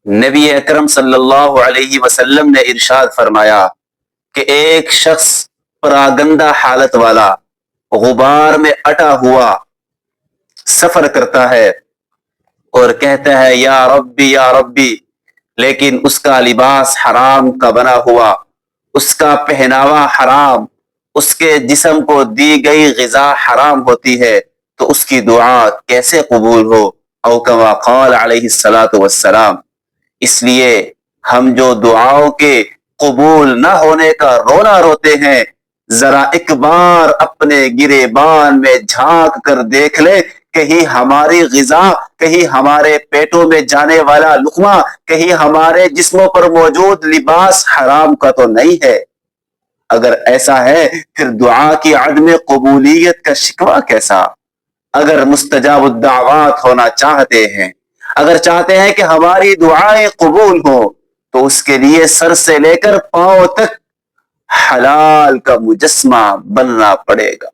نبی اکرم صلی اللہ علیہ وسلم نے ارشاد فرمایا کہ ایک شخص پراگندہ حالت والا غبار میں اٹا ہوا سفر کرتا ہے اور کہتا ہے یا ربی، لیکن اس کا لباس حرام کا بنا ہوا، اس کا پہناوا حرام، اس کے جسم کو دی گئی غذا حرام ہوتی ہے، تو اس کی دعا کیسے قبول ہو؟ او کما قال علیہ الصلاۃ والسلام۔ اس لیے ہم جو دعاؤں کے قبول نہ ہونے کا رونا روتے ہیں، ذرا ایک بار اپنے گریبان میں جھانک کر دیکھ لے، کہیں ہماری غذا، کہیں ہمارے پیٹوں میں جانے والا لقمہ، کہیں ہمارے جسموں پر موجود لباس حرام کا تو نہیں ہے۔ اگر ایسا ہے پھر دعا کی عدم قبولیت کا شکوہ کیسا؟ اگر مستجاب الدعوات ہونا چاہتے ہیں، اگر چاہتے ہیں کہ ہماری دعائیں قبول ہوں، تو اس کے لیے سر سے لے کر پاؤں تک حلال کا مجسمہ بننا پڑے گا۔